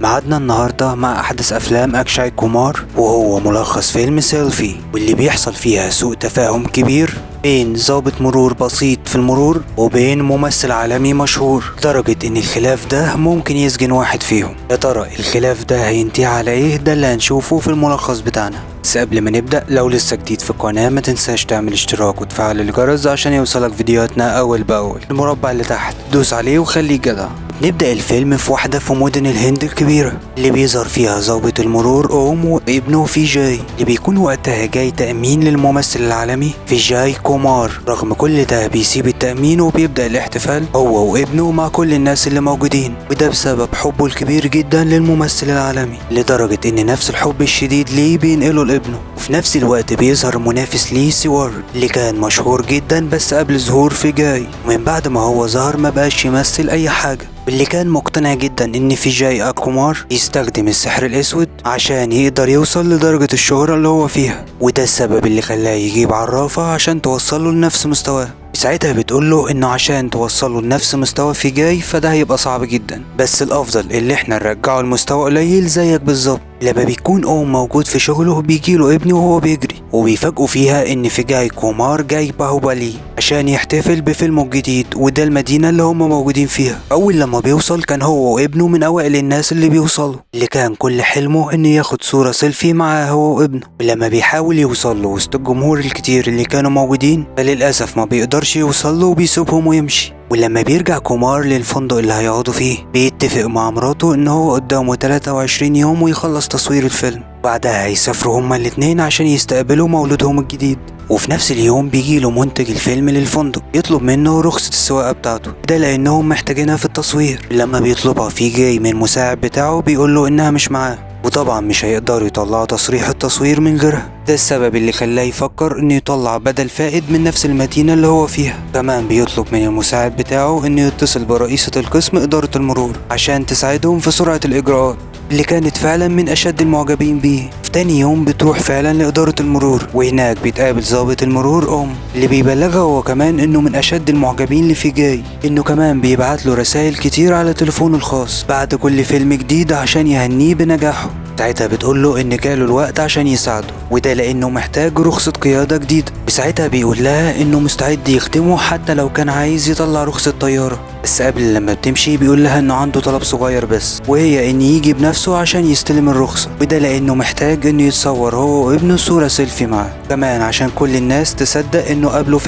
ميعادنا النهاردة مع أحدث أفلام أكشاي كومار، وهو ملخص فيلم سيلفي، واللي بيحصل فيها سوء تفاهم كبير بين ضابط مرور بسيط في المرور وبين ممثل عالمي مشهور، لدرجة إن الخلاف ده ممكن يسجن واحد فيهم. يا ترى الخلاف ده هينتهي على إيه؟ ده اللي هنشوفه في الملخص بتاعنا. بس قبل ما نبدأ، لو لسه جديد في القناة ما تنساش تعمل اشتراك وتفعل الجرس عشان يوصلك فيديوهاتنا أول بأول. المربع اللي تحت دوس عليه وخليك جدع. نبدأ الفيلم في واحدة في مدن الهند الكبيرة اللي بيظهر فيها ضابط المرور أوم وابنه في جاي، اللي بيكون وقتها جاي تأمين للممثل العالمي في جاي كومار. رغم كل ده بيسيب التأمين وبيبدأ الاحتفال هو وابنه مع كل الناس اللي موجودين، وده بسبب حبه الكبير جدا للممثل العالمي، لدرجة ان نفس الحب الشديد ليه بينقله لابنه. وفي نفس الوقت بيظهر منافس ليه سيوار، اللي كان مشهور جدا بس قبل ظهور في جاي، ومن بعد ما هو ظهر ما بقاش يمثل اي حاجة، واللي كان مقتنع جدا ان في جاي اكومار يستخدم السحر الاسود عشان يقدر يوصل لدرجة الشهرة اللي هو فيها، وده السبب اللي خلاه يجيب عرافة عشان توصله لنفس مستواه. ساعتها بتقوله انه عشان توصله لنفس مستوى في جاي فده هيبقى صعب جدا، بس الافضل اللي احنا نرجعه لمستوى قليل زيك بالظبط. لما بيكون اوم موجود في شغله بيجيله ابنه وهو بيجري، وبيفاجئوا فيها ان في جاي كومار جاي باهوبالي عشان يحتفل بفيلمه الجديد، وده المدينة اللي هم موجودين فيها. اول لما بيوصل كان هو وابنه من اوائل الناس اللي بيوصلوا، اللي كان كل حلمه انه ياخد صورة سيلفي معاه هو وابنه. ولما بيحاول يوصل له وسط الجمهور الكتير اللي كانوا موجودين فللاسف ما بيقدرش يوصل له وبيسيبهم ويمشي. ولما بيرجع كومار للفندق اللي هيقعدوا فيه بيتفق مع مراته ان هو قدامه 23 يوم ويخلص تصوير الفيلم، بعدها هيسافروا هما الاتنين عشان يستقبلوا مولودهم الجديد. وفي نفس اليوم بيجيله منتج الفيلم للفندق يطلب منه رخصة السواقة بتاعته، ده لانهم محتاجينها في التصوير. لما بيطلبها في جاي من المساعد بتاعه بيقوله انها مش معاه، وطبعا مش هيقدروا يطلعوا تصريح التصوير من غيرها. ده السبب اللي خلاه يفكر انه يطلع بدل فائد من نفس المدينة اللي هو فيها. كمان بيطلب من المساعد بتاعه انه يتصل برئيسة القسم إدارة المرور عشان تساعدهم في سرعة الإجراءات، اللي كانت فعلا من أشد المعجبين بيه. في تاني يوم بتروح فعلا لإدارة المرور، وهناك بيتقابل ضابط المرور أوم، اللي بيبلغها هو كمان انه من أشد المعجبين اللي في جاي، انه كمان بيبعت له رسائل كتير على تليفونه الخاص بعد كل فيلم جديد عشان يهنيه بنجاحه. ساعتها بتقول له ان جاله الوقت عشان يساعده، وده لانه محتاج رخصة قيادة جديدة. وساعتها بيقول لها انه مستعد يخدمه حتى لو كان عايز يطلع رخصة طيارة. بس قبل لما بتمشي بيقول لها انه عنده طلب صغير بس، وهي ان يجي بنفسه عشان يستلم الرخصة، وده لانه محتاج انه يتصور هو وابنه صورة سيلفي معاه، كمان عشان كل الناس تصدق انه قابله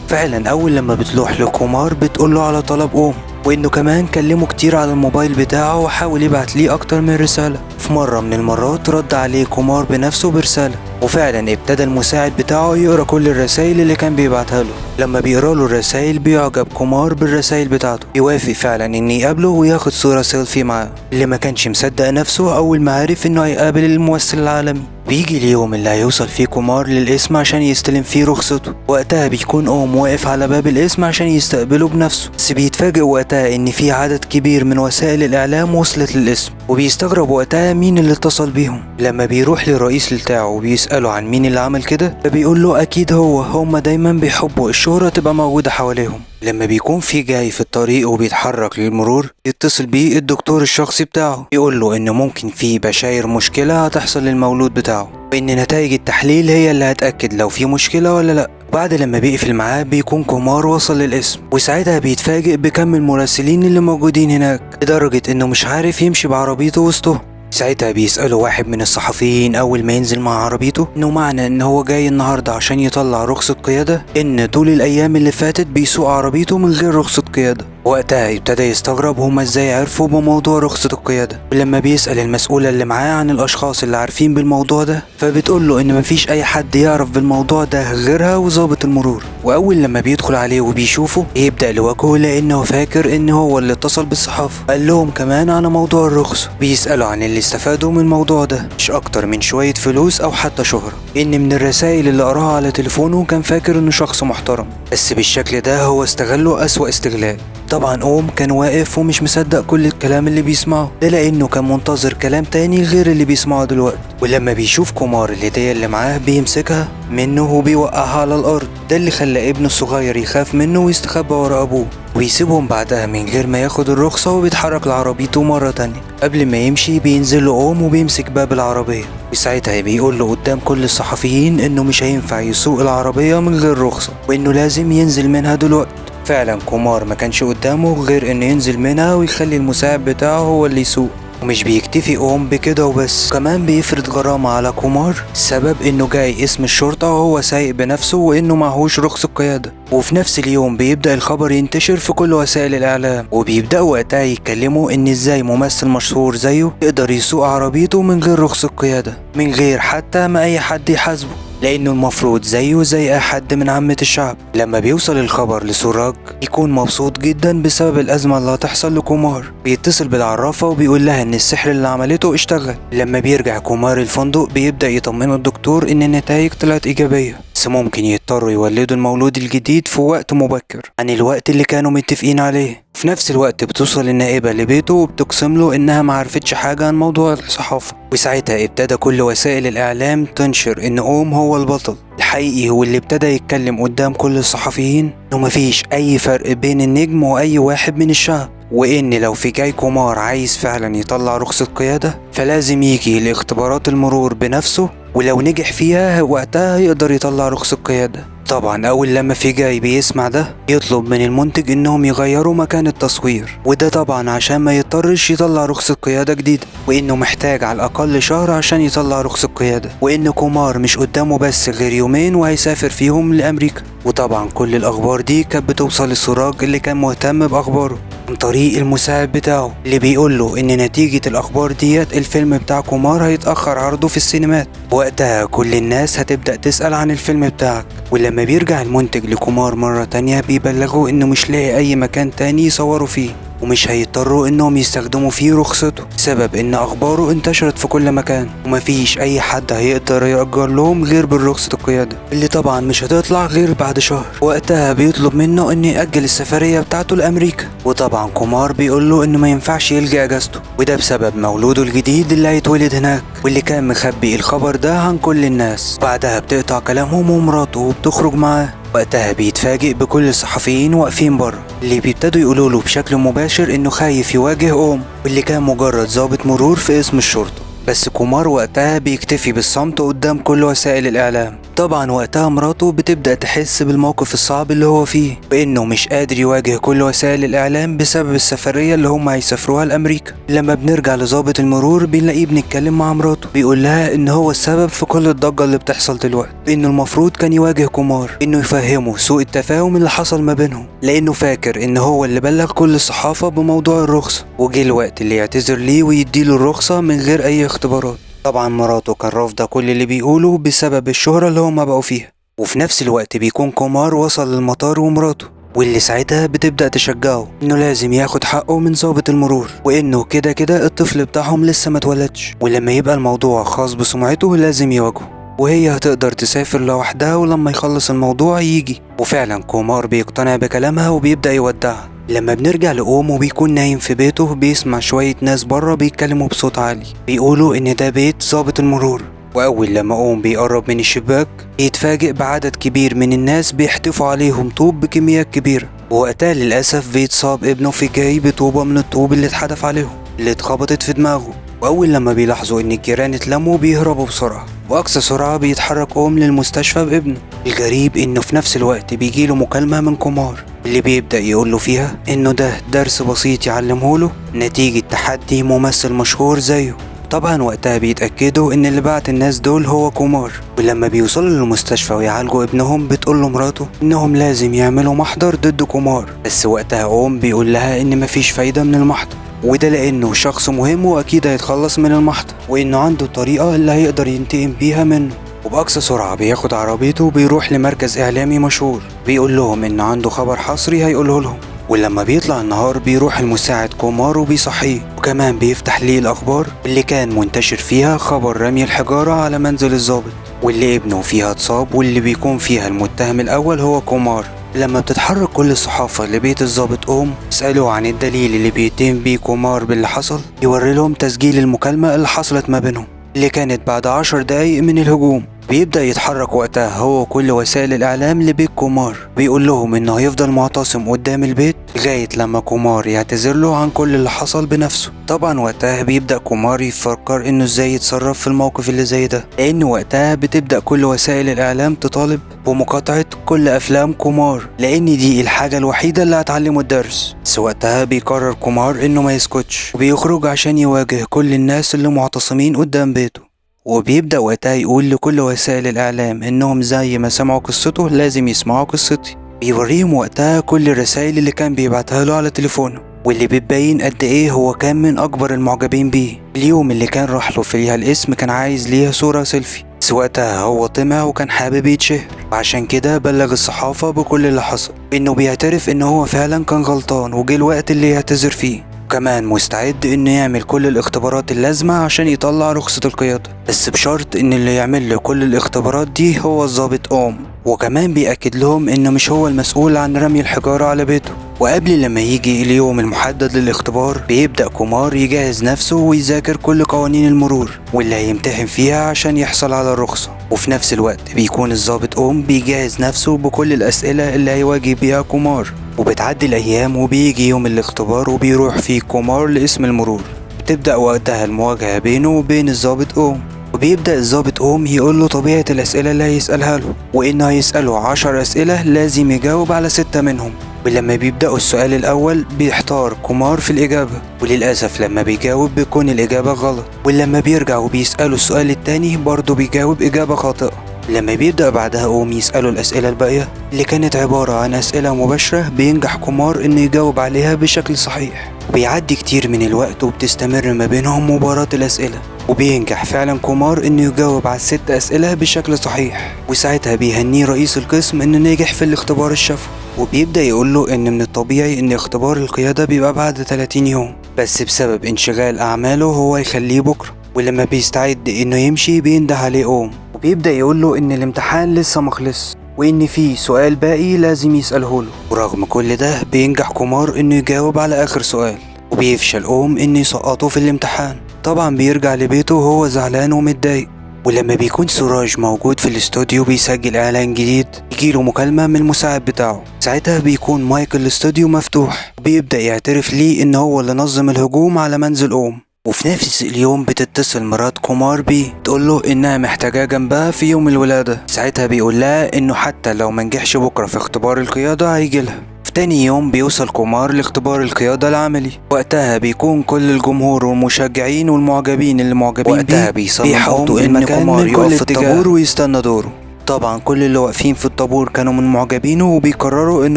فعلا. اول لما بتروح لكومار بتقوله على طلب اوم، وانه كمان كلمه كتير على الموبايل بتاعه وحاول يبعت ليه اكتر من رسالة. في مرة من المرات رد عليه كومار بنفسه برسالة، وفعلا ابتدى المساعد بتاعه يقرأ كل الرسائل اللي كان بيبعتها له. لما بيقرأ له الرسائل بيعجب كومار بالرسائل بتاعته، يوافق فعلا ان يقابله وياخد صورة سيلفي معاه، اللي ما كانش مصدق نفسه اول ما عرف انه هيقابل الممثل العالمي. بيجي اليوم اللي هيوصل فيه كومار للقسم عشان يستلم فيه رخصته، وقتها بيكون اوم واقف على باب القسم عشان يستقبله بنفسه، بس بيتفاجئ وقتها ان في عدد كبير من وسائل الاعلام وصلت للقسم، وبيستغرب وقتها مين اللي اتصل بيهم. لما بيروح للرئيس بتاعه وبيسأله عن مين اللي عمل كده فبيقول له اكيد هما دايما بيحبوا الشهرة تبقى موجودة حواليهم. لما بيكون في جاي في الطريق وبيتحرك للمرور يتصل بيه الدكتور الشخصي بتاعه، يقول له ان ممكن في بشاير مشكلة هتحصل للمولود بتاعه، وان نتائج التحليل هي اللي هتأكد لو في مشكلة ولا لا. بعد لما بيقفل معاه بيكون كومار وصل للقسم، وساعتها بيتفاجئ بكم المراسلين اللي موجودين هناك، لدرجة انه مش عارف يمشي بعربيته وسطهم. ساعتها بيسأله واحد من الصحفيين أول ما ينزل مع عربيته إنه معنى إن هو جاي النهاردة عشان يطلع رخصة قيادة إن طول الأيام اللي فاتت بيسوق عربيته من غير رخصة قيادة. وقتها يبتدى يستغرب هما ازاي عرفوا بموضوع رخصة القيادة. ولما بيسأل المسؤولة اللي معاه عن الأشخاص اللي عارفين بالموضوع ده فبتقول له إن مفيش أي حد يعرف بالموضوع ده غيرها وظابط المرور. وأول لما بيدخل عليه وبيشوفه يبدأ لوجهه لأنه فاكر إن هو اللي اتصل بالصحافة. قال لهم كمان على موضوع الرخصة، بيسألوا عن اللي استفادوا من الموضوع ده، مش أكتر من شوية فلوس أو حتى شهرة. إن من الرسائل اللي قراها على تليفونه كان فاكر إنه شخص محترم، بس بالشكل ده هو استغله أسوأ استغلال. طبعا اوم كان واقف ومش مصدق كل الكلام اللي بيسمعه ده، لانه كان منتظر كلام تاني غير اللي بيسمعه دلوقتي. ولما بيشوف كومار الهدية اللي معاه بيمسكها منه وبيوقعها على الأرض. ده اللي خلى ابنه الصغير يخاف منه ويستخبى ورا أبوه، ويسيبهم بعدها من غير ما ياخد الرخصة وبيتحرك لعربيته مرة تانية. قبل ما يمشي بينزل له أوم وبيمسك باب العربية، وساعتها بيقول له قدام كل الصحفيين إنه مش هينفع يسوق العربية من غير رخصة، وإنه لازم ينزل منها دلوقتي. فعلا كومار ما كانش قدامه غير إنه ينزل منها ويخلي المساعد بتاعه هو اللي يسوق. ومش بيكتفي أوم بكده وبس، كمان بيفرض غرامة على كومار سبب إنه جاي اسم الشرطة وهو سايق بنفسه وإنه معهوش رخصة قيادة. وفي نفس اليوم بيبدأ الخبر ينتشر في كل وسائل الإعلام، وبيبدأوا وقتها يتكلموا إن إزاي ممثل مشهور زيه يقدر يسوق عربيته من غير رخصة قيادة، من غير حتى ما أي حد يحاسبه، لأنه المفروض زيه زي أي حد من عامة الشعب. لما بيوصل الخبر لسوراج يكون مبسوط جدا بسبب الأزمة اللي هتحصل لكومار. بيتصل بالعرافة وبيقول لها إن السحر اللي عملته اشتغل. لما بيرجع كومار الفندق بيبدأ يطمنه الدكتور إن النتائج طلعت إيجابية، بس ممكن يضطروا يولدوا المولود الجديد في وقت مبكر عن الوقت اللي كانوا متفقين عليه. في نفس الوقت بتوصل النائبة لبيته وبتقسم له إنها معرفتش حاجة عن موضوع الصحافة، وساعتها ابتدى كل وسائل الإعلام تنشر إن أوم هو البطل الحقيقي، واللي ابتدى يتكلم قدام كل الصحفيين إنه مفيش أي فرق بين النجم وأي واحد من الشعب، وإن لو في جاي كومار عايز فعلا يطلع رخصة قيادة فلازم يجي لاختبارات المرور بنفسه، ولو نجح فيها وقتها يقدر يطلع رخصة قيادة. طبعا أول لما في جاي بيسمع ده يطلب من المنتج إنهم يغيروا مكان التصوير، وده طبعا عشان ما يضطرش يطلع رخصة قيادة جديدة، وإنه محتاج على الأقل شهر عشان يطلع رخصة قيادة، وإن كومار مش قدامه بس غير يومين وهيسافر فيهم لأمريكا. وطبعا كل الأخبار دي كانت بتوصل لسراج اللي كان مهتم بأخباره عن طريق المساعد بتاعه اللي بيقول له إن نتيجة الأخبار ديت الفيلم بتاع كومار هيتأخر عرضه في السينمات. وقتها كل الناس هتبدأ تسأل عن الفيلم بتاعك. ولما بيرجع المنتج لكومار مرة تانية بيبلغوا إنه مش لاقي أي مكان تاني يصوروا فيه، ومش هيضطروا إنهم يستخدموا فيه رخصته بسبب إن أخباره انتشرت في كل مكان، ومفيش أي حد هيقدر يأجر لهم غير بالرخصة القيادة اللي طبعا مش هتطلع غير بعد شهر. وقتها بيطلب منه إنه يأجل السفرية بتاعته لأمريكا، وطبعا كومار بيقول له إنه ما ينفعش يلغي أجازته، وده بسبب مولوده الجديد اللي هيتولد هناك، واللي كان مخبي الخبر ده عن كل الناس. بعدها بتقطع كلامهم ومراته وبتخرج معاه. وقتها بيتفاجئ بكل الصحفيين واقفين بره اللي بيبتدوا يقولوا له بشكل مباشر انه خايف يواجه أوم، واللي كان مجرد ضابط مرور في اسم الشرطة. بس كومار وقتها بيكتفي بالصمت قدام كل وسائل الإعلام. طبعا وقتها مراته بتبدأ تحس بالموقف الصعب اللي هو فيه، بأنه مش قادر يواجه كل وسائل الإعلام بسبب السفرية اللي هم هيسافروها لأمريكا. لما بنرجع لضابط المرور بنلاقيه بنتكلم مع مراته بيقول لها إن هو السبب في كل الضجة اللي بتحصل دلوقتي، إنه المفروض كان يواجه كومار، إنه يفهمه سوء التفاهم اللي حصل ما بينهم، لأنه فاكر إن هو اللي بلغ كل الصحافة بموضوع الرخصة، وجه الوقت اللي يعتذر ليه ويديله الرخصة من غير أي اختبارات. طبعا مراته كان رافضة كل اللي بيقوله بسبب الشهرة اللي هما بقوا فيها. وفي نفس الوقت بيكون كومار وصل للمطار ومراته، واللي ساعتها بتبدأ تشجعه انه لازم ياخد حقه من ضابط المرور، وانه كده كده الطفل بتاعهم لسه ما اتولدش، ولما يبقى الموضوع خاص بسمعته لازم يواجهه، وهي هتقدر تسافر لوحدها ولما يخلص الموضوع يجي. وفعلا كومار بيقتنع بكلامها وبيبدأ يودعها. لما بنرجع لأوم وبيكون نايم في بيته بيسمع شوية ناس بره بيتكلموا بصوت عالي بيقولوا إن ده بيت ضابط المرور. وأول لما أوم بيقرب من الشباك يتفاجئ بعدد كبير من الناس بيحتفوا عليهم طوب بكميات كبيرة. ووقتها للأسف بيتصاب ابنه في جاي بطوبة من الطوب اللي اتحدف عليهم اللي اتخبطت في دماغه. وأول لما بيلاحظوا إن الجيران اتلموا بيهربوا بسرعة، وأقصى سرعة بيتحرك أوم للمستشفى بابنه. الغريب إنه في نفس الوقت بيجيله مكالمة من كومار اللي بيبدأ يقوله فيها إنه ده درس بسيط يعلمه له نتيجة تحدي ممثل مشهور زيه. طبعا وقتها بيتأكدوا إن اللي بعت الناس دول هو كومار. ولما بيوصلوا للمستشفى ويعالجوا ابنهم بتقول له مراته إنهم لازم يعملوا محضر ضد كومار، بس وقتها أوم بيقول لها إن مفيش فايدة من المحضر، وده لأنه شخص مهم وأكيد هيتخلص من المحضر، وإنه عنده طريقة اللي هيقدر ينتقم بيها منه. وبأقصى سرعة بياخد عربيته وبيروح لمركز إعلامي مشهور بيقول لهم إنه عنده خبر حصري هيقوله لهم. ولما بيطلع النهار بيروح المساعد كومار وبيصحيه، وكمان بيفتح ليه الأخبار اللي كان منتشر فيها خبر رمي الحجارة على منزل الضابط واللي ابنه فيها اتصاب، واللي بيكون فيها المتهم الأول هو كومار. لما بتتحرك كل الصحافة لبيت الضابط أوم سألوه عن الدليل اللي بيتم بيه كومار باللي حصل، يوري لهم تسجيل المكالمة اللي حصلت ما بينهم اللي كانت بعد 10 دقايق من الهجوم. بيبدأ يتحرك وقتها هو وكل وسائل الإعلام لبيت كومار، بيقول لهم إنه هيفضل معتصم قدام البيت لغاية لما كومار يعتذر له عن كل اللي حصل بنفسه. طبعا وقتها بيبدأ كومار يفكر إنه إزاي يتصرف في الموقف اللي زي ده، لأن وقتها بتبدأ كل وسائل الإعلام تطالب بمقاطعة كل أفلام كومار، لأن دي الحاجة الوحيدة اللي هتعلمه الدرس. بس وقتها بيقرر كومار إنه ما يسكتش، وبيخرج عشان يواجه كل الناس اللي معتصمين قدام بيته. وبيبدأ وقتها يقول لكل وسائل الإعلام إنهم زي ما سمعوا قصته لازم يسمعوا قصتي. بيوريهم وقتها كل الرسائل اللي كان بيبعتها له على تليفونه، واللي بتبين قد إيه هو كان من أكبر المعجبين بيه. اليوم اللي كان راح له فيها الاسم كان عايز ليها صورة سيلفي، بس وقتها هو طمع وكان حابب يتشهر، وعشان كده بلغ الصحافة بكل اللي حصل، إنه بيعترف إنه هو فعلا كان غلطان وجه الوقت اللي يعتذر فيه، وكمان مستعد انه يعمل كل الاختبارات اللازمة عشان يطلع رخصة القيادة، بس بشرط ان اللي يعمل له كل الاختبارات دي هو الضابط اوم. وكمان بيأكد لهم انه مش هو المسؤول عن رمي الحجارة على بيته. وقبل لما يجي اليوم المحدد للاختبار بيبدأ كومار يجهز نفسه ويذاكر كل قوانين المرور واللي هيمتحن فيها عشان يحصل على الرخصة، وفي نفس الوقت بيكون الضابط اوم بيجهز نفسه بكل الأسئلة اللي هيواجه بيها كومار. وبتعدي الأيام وبيجي يوم الاختبار وبيروح فيه كومار لاسم المرور. بتبدأ وقتها المواجهة بينه وبين الضابط اوم، وبيبدأ الضابط اوم يقول له طبيعة الأسئلة اللي هيسألها له، وإنه هيسأله 10 أسئلة لازم يجاوب على 6 منهم. ولما بيبدأوا السؤال الأول بيحتار كومار في الإجابة، وللأسف لما بيجاوب بيكون الإجابة غلط، ولما بيرجع وبيسأله السؤال التاني برضه بيجاوب إجابة خاطئة. لما بيبدأ بعدها اوم يسأله الأسئلة الباقية اللي كانت عبارة عن أسئلة مباشرة بينجح كومار إنه يجاوب عليها بشكل صحيح. وبيعدي كتير من الوقت وبتستمر ما بينهم مباراة الأسئلة، وبينجح فعلا كومار إنه يجاوب على ال6 أسئلة بشكل صحيح، وساعتها بيهنيه رئيس القسم إنه نجح في الاختبار الشفوي. وبيبدأ يقول له إن من الطبيعي إن اختبار القيادة بيبقى بعد 30 يوم، بس بسبب انشغال أعماله هو يخليه بكرة. ولما بيستعد إنه يمشي بينده عليه اوم، وبيبدأ يقول له إن الامتحان لسه مخلص وإن في سؤال باقي لازم يسأله له. ورغم كل ده بينجح كومار إنه يجاوب على آخر سؤال، وبيفشل اوم إنه يسقطه في الامتحان. طبعا بيرجع لبيته وهو زعلان ومتضايق. ولما بيكون سراج موجود في الاستوديو بيسجل إعلان جديد يجيله مكالمة من المساعد بتاعه، ساعتها بيكون مايك الاستوديو مفتوح، وبيبدأ يعترف ليه إن هو اللي نظم الهجوم على منزل اوم. وفي نفس اليوم بتتصل مرات كومار بيه تقول له انها محتاجاه جنبها في يوم الولادة. ساعتها بيقول لها انه حتى لو منجحش بكرة في اختبار القيادة هيجيلها. في تاني يوم بيوصل كومار لاختبار القيادة العملي. وقتها بيكون كل الجمهور والمشجعين والمعجبين اللي معجبين وقتها بيحطوا ان كومار يقف في الطابور ويستنى دوره. طبعا كل اللي واقفين في الطابور كانوا من معجبينه وبيقرروا ان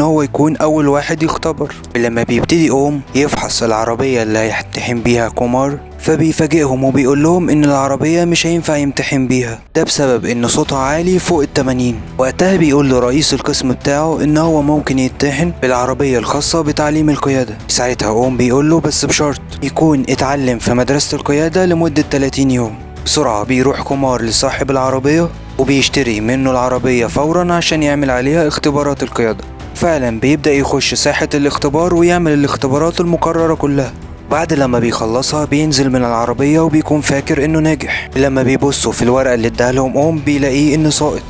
هو يكون اول واحد يختبر. لما بيبتدي اوم يفحص العربية اللي هيمتحن بيها كومار فبيفاجئهم وبيقول لهم ان العربية مش هينفع يمتحن بيها، ده بسبب ان صوتها عالي فوق ال80. وقتها بيقول لرئيس القسم بتاعه ان هو ممكن يمتحن بالعربية الخاصة بتعليم القيادة. ساعتها اوم بيقول له بس بشرط يكون اتعلم في مدرسة القيادة لمدة 30 يوم. بسرعة بيروح كومار لصاحب العربية وبيشتري منه العربية فورا عشان يعمل عليها اختبارات القيادة. فعلا بيبدأ يخش ساحة الاختبار ويعمل الاختبارات المقررة كلها. بعد لما بيخلصها بينزل من العربية وبيكون فاكر انه ناجح. لما بيبصوا في الورقة اللي اداها لهم اوم بيلاقيه انه ساقط.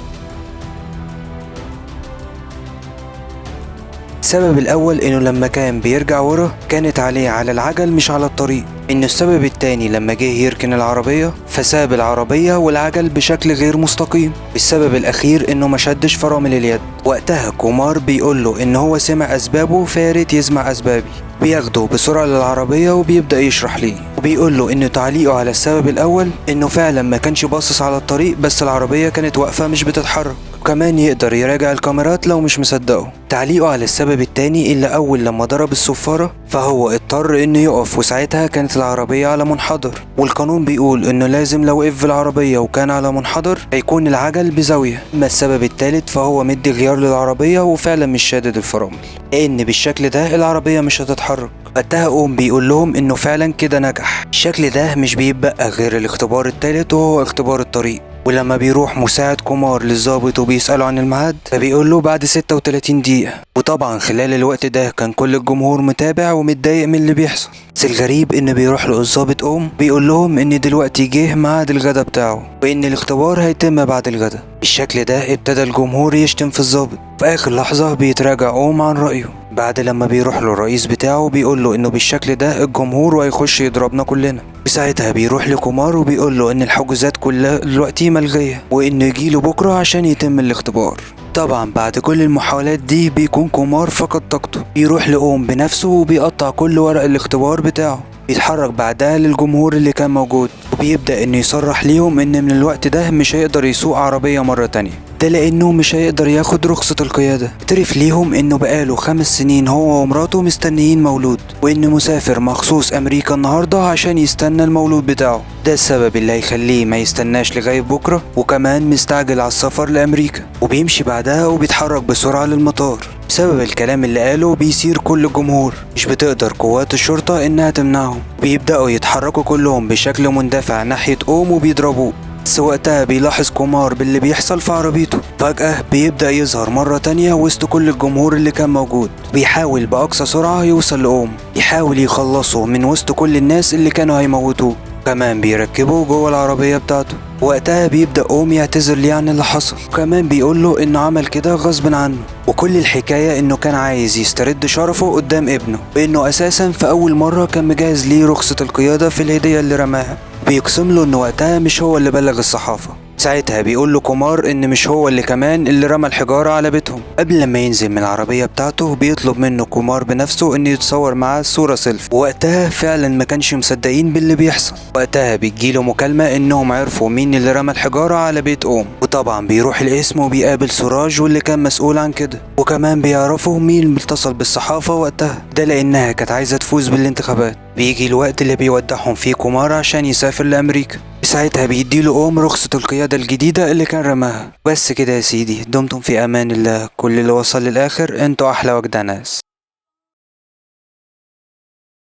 السبب الاول انه لما كان بيرجع ورا كانت عليه على العجل مش على الطريق. انه السبب التاني لما جه يركن العربية فساب العربية والعجل بشكل غير مستقيم. السبب الاخير انه ما شدش فرامل اليد. وقتها كومار بيقول له ان هو سمع اسبابه فياريت يسمع اسبابي. بياخده بسرعة للعربية وبيبدأ يشرح ليه، وبيقول له انه تعليقه على السبب الاول انه فعلا ما كانش باصص على الطريق بس العربية كانت واقفة مش بتتحرك، وكمان يقدر يراجع الكاميرات لو مش مصدقه. تعليقه على السبب التاني اللي اول لما ضرب الصفارة فهو اضطر انه يقف، وساعتها كانت العربية على منحدر، والقانون بيقول انه لازم لو وقف في العربية وكان على منحدر هيكون العجل بزاوية. اما السبب التالت فهو مدي غيار للعربية وفعلا مش شادد الفرامل، لان بالشكل ده العربية مش هتتحرك. وقتها اوم بيقول لهم انه فعلا كده نجح. الشكل ده مش بيبقى غير الاختبار التالت وهو اختبار الطريق. ولما بيروح مساعد كومار للضابط وبيسأله عن الميعاد فبيقول له بعد 36 دقيقة. وطبعا خلال الوقت ده كان كل الجمهور متابع ومتضايق من اللي بيحصل. بس الغريب ان بيروح له الضابط بيقول لهم ان دلوقتي جه ميعاد الغدا بتاعه وان الاختبار هيتم بعد الغدا. بالشكل ده ابتدى الجمهور يشتم في الضابط. في اخر لحظة بيتراجع عن رأيه بعد لما بيروح له الرئيس بتاعه بيقول له انه بالشكل ده الجمهور هيخش يضربنا كلنا. وساعتها بيروح لكومار وبيقول له ان الحجوزات كلها دلوقتي ملغية وانه يجيله بكرة عشان يتم الاختبار. طبعا بعد كل المحاولات دي بيكون كومار فقد طاقته، بيروح لأوم بنفسه وبيقطع كل ورق الاختبار بتاعه. بيتحرك بعدها للجمهور اللي كان موجود وبيبدأ انه يصرح ليهم ان من الوقت ده مش هيقدر يسوق عربية مرة تانية، ده لانه مش هيقدر ياخد رخصة القيادة. اعترف ليهم انه بقاله 5 سنين هو ومراته مستنيين مولود وانه مسافر مخصوص امريكا النهاردة عشان يستنى المولود بتاعه. ده السبب اللي هيخليه ما يستناش لغاية بكرة، وكمان مستعجل على السفر لامريكا. وبيمشي بعدها وبيتحرك بسرعة للمطار. بسبب الكلام اللي قاله بيصير كل الجمهور مش بتقدر قوات الشرطة انها تمنعهم، بيبدأوا يتحركوا كلهم بشكل مندفع ناحية وبيضربوه. بس وقتها بيلاحظ كومار باللي بيحصل في عربيته. فجأة بيبدأ يظهر مرة تانية وسط كل الجمهور اللي كان موجود. بيحاول بأقصى سرعة يوصل يحاول يخلصه من وسط كل الناس اللي كانوا هيموتوه. كمان بيركبه جوه العربية بتاعته. وقتها بيبدأ يعتذر ليه عن اللي حصل، وكمان بيقول له انه عمل كده غصب عنه، وكل الحكاية انه كان عايز يسترد شرفه قدام ابنه، بانه اساسا في اول مرة كان مجهز ليه رخصة القيادة في الهدية اللي رماها. بيقسم له انه وقتها مش هو اللي بلغ الصحافة. ساعتها بيقول له كومار ان مش هو اللي كمان اللي رمى الحجارة على بيتهم. قبل لما ينزل من العربية بتاعته بيطلب منه كومار بنفسه انه يتصور معاه صورة سيلفي. وقتها فعلا ما كانش مصدقين باللي بيحصل. وقتها بتجيله مكالمة انهم عرفوا مين اللي رمى الحجارة على بيت وطبعا بيروح القسم وبيقابل سراج واللي كان مسؤول عن كده. وكمان بيعرفوا مين اللي اتصل بالصحافة وقتها، ده لانها كانت عايزة تفوز بالانتخابات. بيجي الوقت اللي بيودعهم فيه كومار عشان يسافر لأمريكا. ساعتها بيديله رخصة القيادة الجديدة اللي كان رماها. بس كده يا سيدي، دمتم في امان الله. كل اللي وصل للاخر انتوا احلى وجدع ناس.